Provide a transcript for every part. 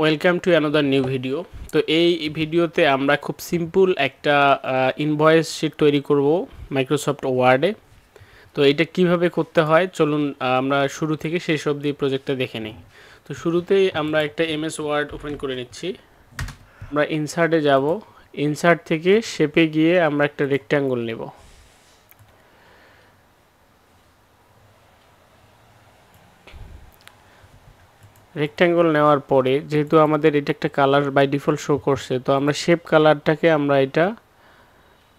Welcome to another new video. তো এই ভিডিওতে আমরা খুব সিম্পল একটা ইনভয়েস শিট তৈরি করব মাইক্রোসফট ওয়ার্ডে। তো এটা কিভাবে করতে হয় চলুন আমরা শুরু থেকে শেষ অবধি প্রজেক্টটা দেখে নিই। তো শুরুতেই আমরা একটা এমএস ওয়ার্ড ওপেন করে নিচ্ছি। আমরা ইনসার্টে যাব, ইনসার্ট থেকে শেপে গিয়ে আমরা একটা রেক্ট্যাঙ্গল নেব। রেক্ট্যাঙ্গল নেওয়ার পরে যেহেতু আমাদের এটা একটা কালার বাই ডিফল্ট শো করছে, তো আমরা শেপ কালারটাকে আমরা এটা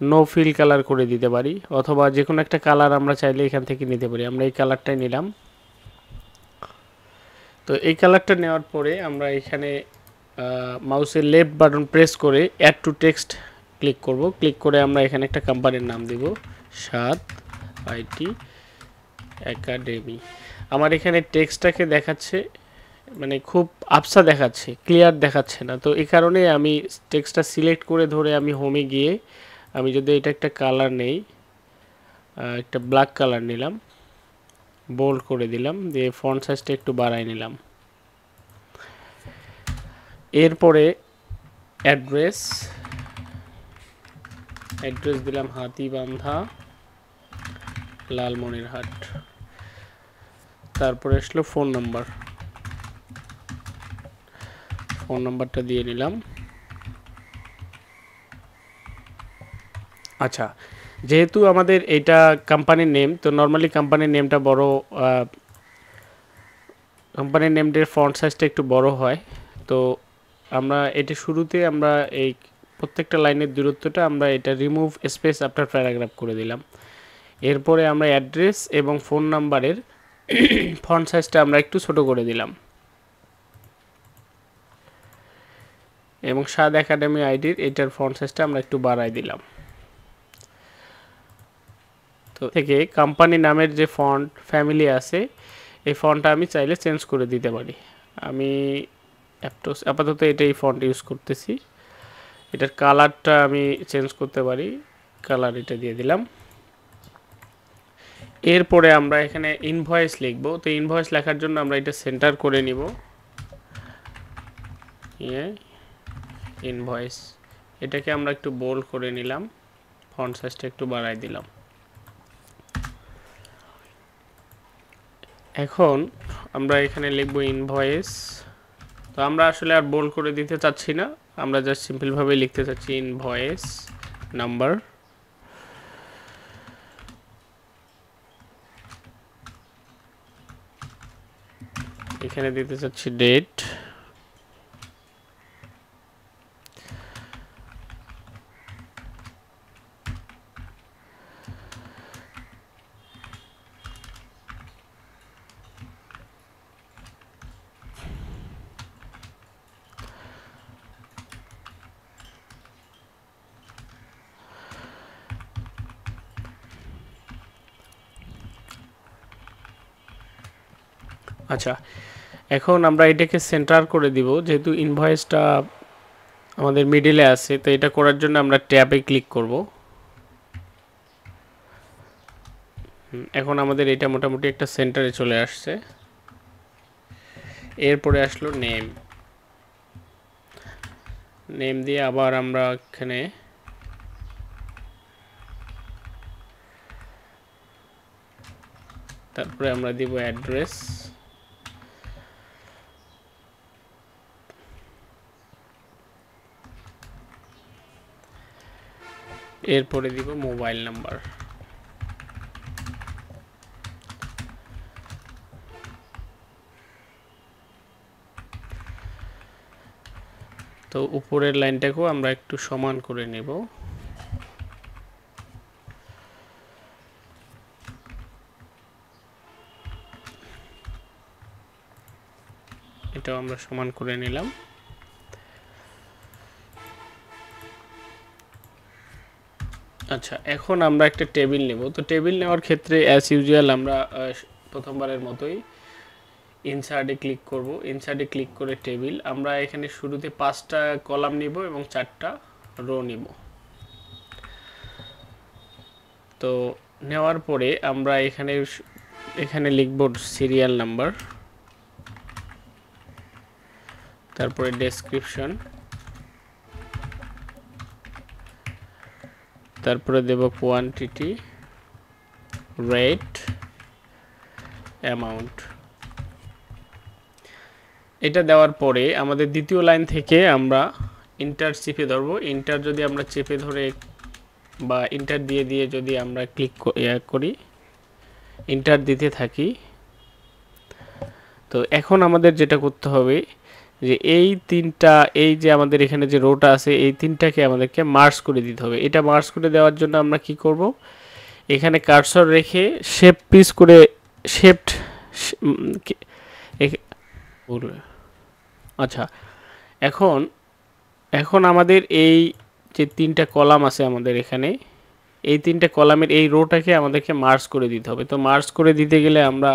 নো ফিল কালার করে দিতে পারি, অথবা যে কোনো একটা কালার আমরা চাইলে এখান থেকে নিতে পারি। আমরা এই কালারটাই নিলাম। তো এই কালারটা নেওয়ার পরে আমরা এখানে মাউসের লেফট বাটন প্রেস করে অ্যাড টু টেক্সট ক্লিক করব। ক্লিক করে আমরা এখানে একটা কোম্পানির নাম দেব, 7 আইটি একাডেমি। আমার এখানে টেক্সটটাকে দেখাচ্ছে মানে খুব আবসা দেখাচ্ছে, ক্লিয়ার দেখাচ্ছে না। তো এই কারণে আমি টেক্সটটা সিলেক্ট করে ধরে আমি হোমে গিয়ে আমি যদি এটা একটা কালার নেই, একটা ব্ল্যাক কালার নিলাম, বোল্ড করে দিলাম, দিয়ে ফন্ট সাইজটা একটু বাড়াই নিলাম। এরপরে অ্যাড্রেস দিলাম হাতিবান্ধা, লালমনিরহাট। তারপরে আসলো ফোন নাম্বারটা দিয়ে নিলাম। আচ্ছা, যেহেতু আমাদের এটা কোম্পানির নেম, তো নর্মালি কোম্পানির নেমটা বড়, কোম্পানির নেমটির ফন্ট সাইজটা একটু বড় হয়। তো আমরা এটা শুরুতে আমরা এই প্রত্যেকটা লাইনের দূরত্বটা আমরা এটা রিমুভ স্পেস আফটার প্যারাগ্রাফ করে দিলাম। এরপরে আমরা অ্যাড্রেস এবং ফোন নাম্বারের ফন্ট সাইজটা আমরা একটু ছোট করে দিলাম, এবং সাদ একাডেমি আইডির এটার ফন্ট সাইজটা আমরা একটু বাড়াই দিলাম। তো থেকে কোম্পানি নামের যে ফন্ট ফ্যামিলি আছে, এই ফন্টটা আমি চাইলে চেঞ্জ করে দিতে পারি। আমি আপাতত এটাই ফন্ট ইউজ করতেছি। এটার কালারটা আমি চেঞ্জ করতে পারি, কালার এটা দিয়ে দিলাম। এরপরে আমরা এখানে ইনভয়েস লিখব। তো ইনভয়েস লেখার জন্য আমরা এটা সেন্টার করে নিব। ইনভয়েস এটাকে আমরা একটু বোল্ড করে নিলাম, ফন্ট সাইজটা একটু বাড়াই দিলাম। এখন আমরা এখানে লিখব ইনভয়েস। তো আমরা আসলে আর বোল্ড করে দিতে চাচ্ছি না, আমরা জাস্ট সিম্পলভাবে লিখতে চাচ্ছি ইনভয়েস নাম্বার। এখানে দিতে চাচ্ছি ডেট। আচ্ছা, এখন আমরা এটাকে সেন্টার করে দিব। যেহেতু ইনভয়েসটা আমাদের মিডিলে আছে, তো এটা করার জন্য আমরা ট্যাবে ক্লিক করব। এখন আমাদের এটা মোটামুটি একটা সেন্টারে চলে আসছে। এরপরে আসলো নেম দিয়ে আবার আমরা এখানে তারপরে আমরা দিব অ্যাড্রেস, এরপরে দিব মোবাইল নাম্বার। তো উপরের লাইনটাকেও আমরা একটু সমান করে নেব। এটাও আমরা সমান করে নিলাম। আচ্ছা, এখন আমরা একটা টেবিল নেব। তো টেবিল নেওয়ার ক্ষেত্রে অ্যাজ ইউজুয়াল আমরা প্রথমবারের মতোই ইনসার্টে ক্লিক করব। ইনসার্টে ক্লিক করে টেবিল, আমরা এখানে শুরুতে 5টা কলাম নিব এবং 4টা রো নিব। তো নেওয়ার পরে আমরা এখানে লিখব সিরিয়াল নাম্বার। তারপরে ডেসক্রিপশন, তারপরে দেব কোয়ান্টিটি, রেট, অ্যামাউন্ট। এটা দেওয়ার পরে আমাদের দ্বিতীয় লাইন থেকে আমরা ইন্টার চেপে ধরবো। ইন্টার যদি আমরা চেপে ধরে বা ইন্টার দিয়ে দিয়ে যদি আমরা ক্লিক করি, ইন্টার দিতে থাকি, তো এখন আমাদের যেটা করতে হবে যে এই তিনটা, এই যে আমাদের এখানে যে রোটা আছে এই তিনটাকে আমাদেরকে মার্জ করে দিতে হবে। এটা মার্জ করে দেওয়ার জন্য আমরা কি করব, এখানে কার্সর রেখে শেপ পিস করে শেপড, আচ্ছা এখন আমাদের এই যে তিনটা কলাম আছে আমাদের এখানে, এই তিনটা কলামের এই রোটাকে আমাদেরকে মার্জ করে দিতে হবে। তো মার্জ করে দিতে গেলে আমরা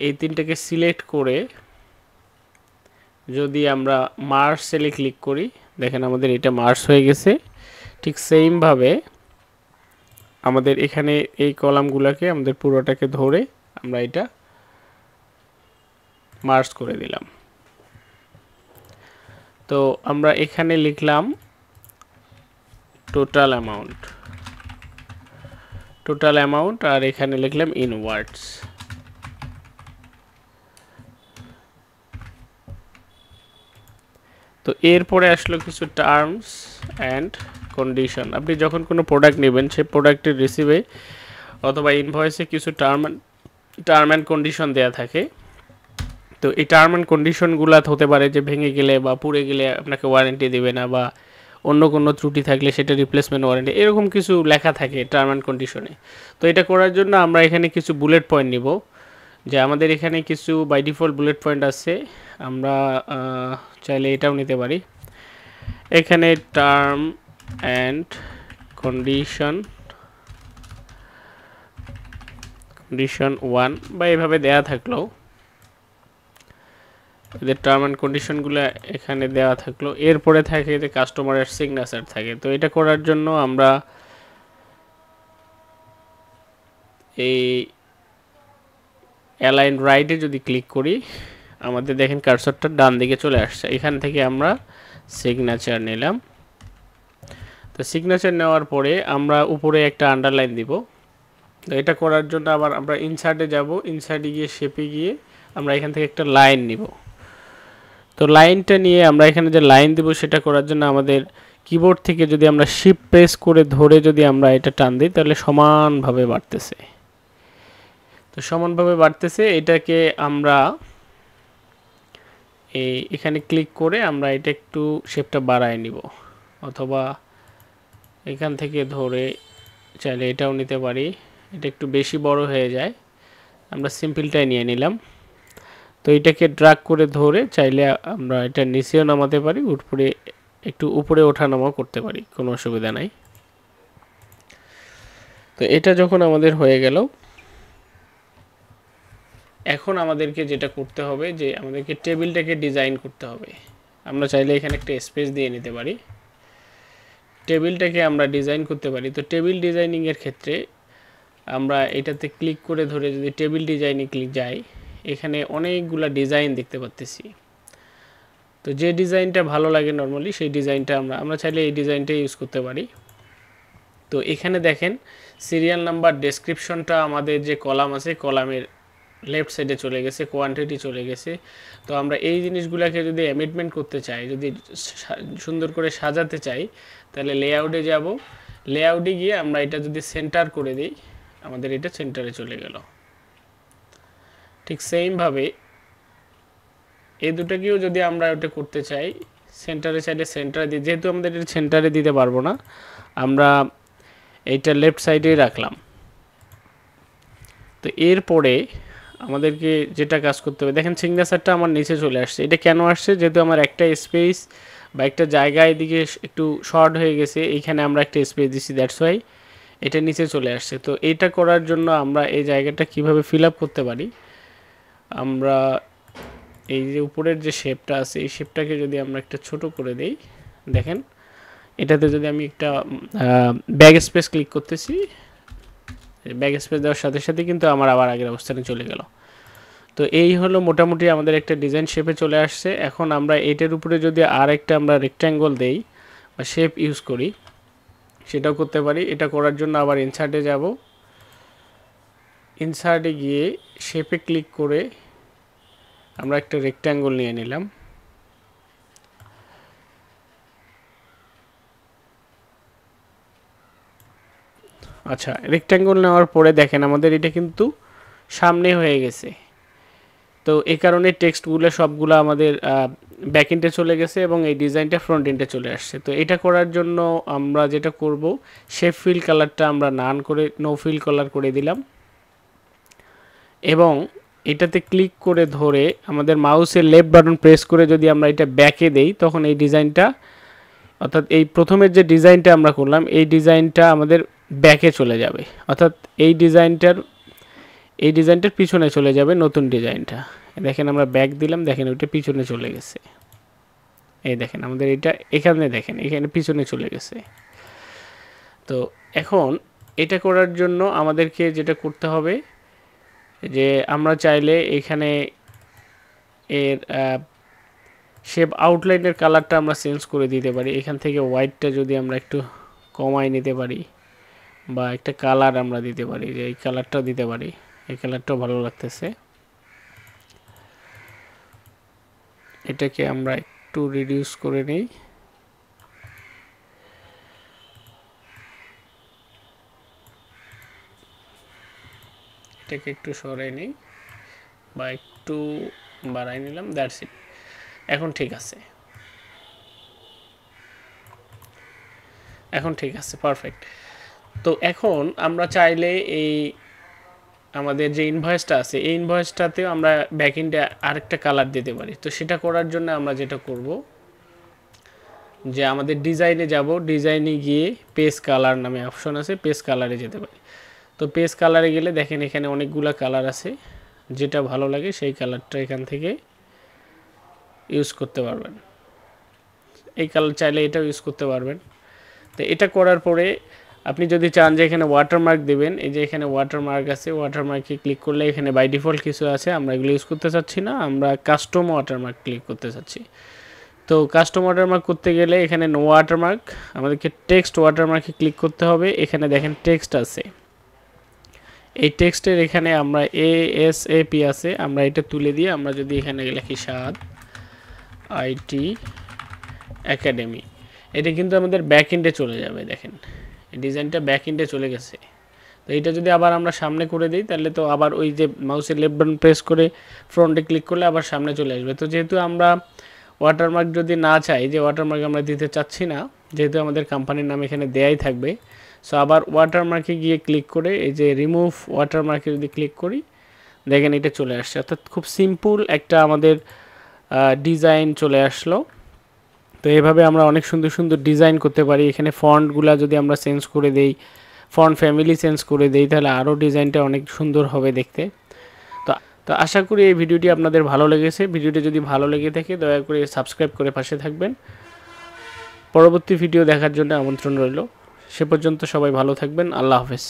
এই তিনটাকে সিলেক্ট করে যদি আমরা মার্জ সেলে ক্লিক করি, দেখেন আমাদের এটা মার্জ হয়ে গেছে। ঠিক সেমভাবে আমাদের এখানে এই কলামগুলোকে আমাদের পুরোটাকে ধরে আমরা এটা মার্জ করে দিলাম। তো আমরা এখানে লিখলাম টোটাল অ্যামাউন্ট, আর এখানে লিখলাম ইনওয়ার্ডস। তো এরপরে আসলো কিছু টার্মস অ্যান্ড কন্ডিশন। আপনি যখন কোনো প্রোডাক্ট নেবেন সেই প্রোডাক্টের রিসিভে অথবা ইনভয়েসে কিছু টার্ম অ্যান্ড কন্ডিশন দেওয়া থাকে। তো এই টার্ম অ্যান্ড কন্ডিশনগুলো হতে পারে যে ভেঙে গেলে বা পুড়ে গেলে আপনাকে ওয়ারেন্টি দেবে না, বা অন্য কোনো ত্রুটি থাকলে সেটা রিপ্লেসমেন্ট ওয়ারেন্টি, এরকম কিছু লেখা থাকে টার্ম অ্যান্ড কন্ডিশনে। তো এটা করার জন্য আমরা এখানে কিছু বুলেট পয়েন্ট নিব, যে আমাদের এখানে কিছু বাই ডিফল্ট বুলেট পয়েন্ট আছে, আমরা চাইলে এটাও নিতে পারি। এখানে টার্ম অ্যান্ড কন্ডিশন 1 বা এভাবে দেয়া থাকলেও, এদের টার্ম অ্যান্ড কন্ডিশনগুলো এখানে দেওয়া থাকলো। এরপরে থাকে যে কাস্টমারের সিগনেচার থাকে। তো এটা করার জন্য আমরা এই অ্যালাইন রাইটে যদি ক্লিক করি, আমাদের দেখেন কার্সরটা ডান দিকে চলে আসছে। এখান থেকে আমরা সিগনেচার নিলাম। তো সিগনেচার নেওয়ার পরে আমরা উপরে একটা আন্ডারলাইন দিব। তো এটা করার জন্য আবার আমরা ইনসার্টে যাব, ইনসার্টে গিয়ে শেপে গিয়ে আমরা এখান থেকে একটা লাইন নিব। তো লাইনটা নিয়ে আমরা এখানে যে লাইন দেব সেটা করার জন্য আমাদের কিবোর্ড থেকে যদি আমরা শিফট প্রেস করে ধরে যদি আমরা এটা টান দিই, তাহলে সমানভাবে বাড়তেছে। তো সমানভাবে বাড়তেছে, এটাকে আমরা এখানে ক্লিক করে আমরা এটা একটু শেপটা বাড়ায় নিব, অথবা এখান থেকে ধরে চাইলে এটাও নিতে পারি। এটা একটু বেশি বড় হয়ে যায়, আমরা সিম্পলটাই নিয়ে নিলাম। তো এটাকে ড্রাগ করে ধরে চাইলে আমরা এটা নিচেও নামাতে পারি, উপরে একটু উপরে ওঠানামা করতে পারি, কোনো অসুবিধা নাই। তো এটা যখন আমাদের হয়ে গেল, এখন আমাদেরকে যেটা করতে হবে যে আমাদেরকে টেবিলটাকে ডিজাইন করতে হবে। আমরা চাইলে এখানে একটা স্পেস দিয়ে নিতে পারি, টেবিলটাকে আমরা ডিজাইন করতে পারি। তো টেবিল ডিজাইনিংয়ের ক্ষেত্রে আমরা এটাতে ক্লিক করে ধরে যদি টেবিল ডিজাইনে ক্লিক যাই, এখানে অনেকগুলা ডিজাইন দেখতে পাচ্ছি। তো যে ডিজাইনটা ভালো লাগে নর্মালি সেই ডিজাইনটা আমরা চাইলে এই ডিজাইনটা ইউজ করতে পারি। তো এখানে দেখেন সিরিয়াল নাম্বার, ডেসক্রিপশনটা আমাদের যে কলাম আছে কলামের লেফট সাইডে চলে গেছে, কোয়ান্টিটি চলে গেছে। তো আমরা এই জিনিসগুলোকে যদি অ্যামেন্ডমেন্ট করতে চাই, যদি সুন্দর করে সাজাতে চাই, তাহলে লেআউটে যাব, লেআউটে গিয়ে আমরা এটা যদি সেন্টার করে দিই, আমাদের এটা সেন্টারে চলে গেল। ঠিক সেমভাবে এই দুটোকেও যদি আমরা ওটা করতে চাই, সেন্টারে চাইলে সেন্টারে দিই, যেহেতু আমাদের এটা সেন্টারে দিতে পারবো না, আমরা এইটা লেফট সাইডেই রাখলাম। তো এরপরে আমাদেরকে যেটা কাজ করতে হবে, দেখেন সিগনেচারটা আমার নিচে চলে আসছে। এটা কেন আসছে? যেহেতু আমার একটা স্পেস বা একটা জায়গা এদিকে একটু শর্ট হয়ে গেছে, এইখানে আমরা একটা স্পেস দিচ্ছি, দ্যাটস ওয়াই এটা নিচে চলে আসছে। তো এইটা করার জন্য আমরা এই জায়গাটা কিভাবে ফিল আপ করতে পারি, আমরা এই যে উপরের যে শেপটা আছে এই শেপটাকে যদি আমরা একটা ছোট করে দেই, দেখেন এটাতে যদি আমি একটা ব্যাক স্পেস ক্লিক করতেছি, ব্যাক স্পেস দেওয়ার সাথে সাথে কিন্তু আমার আবার আগের অবস্থানে চলে গেল। তো এই হলো মোটামুটি আমাদের একটা ডিজাইন শেপে চলে আসছে। এখন আমরা এটার উপরে যদি আর একটা আমরা রেক্ট্যাঙ্গল দেই বা শেপ ইউজ করি সেটাও করতে পারি। এটা করার জন্য আবার ইনসার্টে যাব, ইনসার্টে গিয়ে শেপে ক্লিক করে আমরা একটা রেক্ট্যাঙ্গল নিয়ে নিলাম। আচ্ছা, রেক্ট্যাঙ্গল নেওয়ার পরে দেখেন আমাদের এটা কিন্তু সামনে হয়ে গেছে। তো এই কারণে টেক্সটগুলো সবগুলো আমাদের ব্যাক এন্ডে চলে গেছে এবং এই ডিজাইনটা ফ্রন্ট এন্ডে চলে আসছে। তো এটা করার জন্য আমরা যেটা করব, শেপ ফিল কালারটা আমরা নান করে নো ফিল কালার করে দিলাম এবং এটাতে ক্লিক করে ধরে আমাদের মাউসের লেফট বাটন প্রেস করে যদি আমরা এটা ব্যাকে দেই তখন এই ডিজাইনটা, অর্থাৎ এই প্রথমের যে ডিজাইনটা আমরা করলাম এই ডিজাইনটা আমাদের ব্যাকে চলে যাবে, অর্থাৎ এই ডিজাইনটার পিছনে চলে যাবে নতুন ডিজাইনটা। দেখেন আমরা ব্যাক দিলাম, দেখেন ওইটা পিছনে চলে গেছে। এই দেখেন আমাদের এটা এখানে, দেখেন এখানে পিছনে চলে গেছে। তো এখন এটা করার জন্য আমাদেরকে যেটা করতে হবে যে আমরা চাইলে এখানে এর শেপ আউটলাইনের কালারটা আমরা চেঞ্জ করে দিতে পারি। এখান থেকে হোয়াইটটা যদি আমরা একটু কমাই নিতে পারি বা একটা কালার আমরা দিতে পারি, যে এই কালারটা দিতে পারি, এই কালারটাও ভালো লাগতেছে। এটাকে আমরা একটু রিডিউস করে নেই, এটাকে একটু সরাই নেই বা একটু বাড়াই নিলাম, দ্যাটস ইট। এখন ঠিক আছে, এখন ঠিক আছে, পারফেক্ট। তো এখন আমরা চাইলে এই আমাদের যে ইনভয়েসটা আছে এই ইনভয়েসটাতেও আমরা ব্যাকএন্ডে আরেকটা কালার দিতে পারি। তো সেটা করার জন্য আমরা যেটা করব যে আমাদের ডিজাইনে যাব, ডিজাইনে গিয়ে পেজ কালার নামে অপশন আছে, পেজ কালারে যেতে পারি। তো পেজ কালারে গেলে দেখেন এখানে অনেকগুলো কালার আছে, যেটা ভালো লাগে সেই কালারটা এখান থেকে ইউজ করতে পারবেন। এই কালার চাইলে এটাও ইউজ করতে পারবেন। তো এটা করার পরে আপনি যদি চান যে এখানে ওয়াটারমার্ক দেবেন, এই যে এখানে ওয়াটারমার্ক আছে, ওয়াটারমার্কে ক্লিক করলে এখানে বাই ডিফল্ট কিছু আছে, আমরা এগুলো ইউজ করতে চাচ্ছি না, আমরা কাস্টম ওয়াটারমার্ক ক্লিক করতে চাচ্ছি। তো কাস্টম ওয়াটারমার্ক করতে গেলে এখানে নো ওয়াটারমার্ক, আমাদেরকে টেক্সট ওয়াটারমার্কে ক্লিক করতে হবে। এখানে দেখেন টেক্সট আছে, এই টেক্সটের এখানে আমরা ASAP আছে, আমরা এটা তুলে দিয়ে আমরা যদি এখানে লিখি সাদ আইটি একাডেমি, এটা কিন্তু আমাদের ব্যাক এন্ডে চলে যাবে। দেখেন এই ডিজাইনটা ব্যাক এন্ডে চলে গেছে। তো এটা যদি আবার আমরা সামনে করে দিই তাহলে তো আবার ওই যে মাউসের লেফট বাটন প্রেস করে ফ্রন্টে ক্লিক করলে আবার সামনে চলে আসবে। তো যেহেতু আমরা ওয়াটারমার্ক যদি না চাই, যে ওয়াটারমার্ক আমরা দিতে চাচ্ছি না, যেহেতু আমাদের কোম্পানির নাম এখানে দেয়াই থাকবে, সো আবার ওয়াটারমার্কে গিয়ে ক্লিক করে এই যে রিমুভ ওয়াটারমার্কে যদি ক্লিক করি দেখেন এটা চলে আসছে। অর্থাৎ খুব সিম্পল একটা আমাদের ডিজাইন চলে আসলো। তো এইভাবে আমরা অনেক সুন্দর সুন্দর ডিজাইন করতে পারি। এখানে ফন্টগুলা যদি আমরা চেঞ্জ করে দেই, ফন্ট ফ্যামিলি চেঞ্জ করে দেই, তাহলে আরও ডিজাইনটা অনেক সুন্দর হবে দেখতে। তো আশা করি এই ভিডিওটি আপনাদের ভালো লেগেছে। ভিডিওটি যদি ভালো লেগে থাকে দয়া করে সাবস্ক্রাইব করে পাশে থাকবেন। পরবর্তী ভিডিও দেখার জন্য আমন্ত্রণ রইল। সে পর্যন্ত সবাই ভালো থাকবেন। আল্লাহ হাফেজ।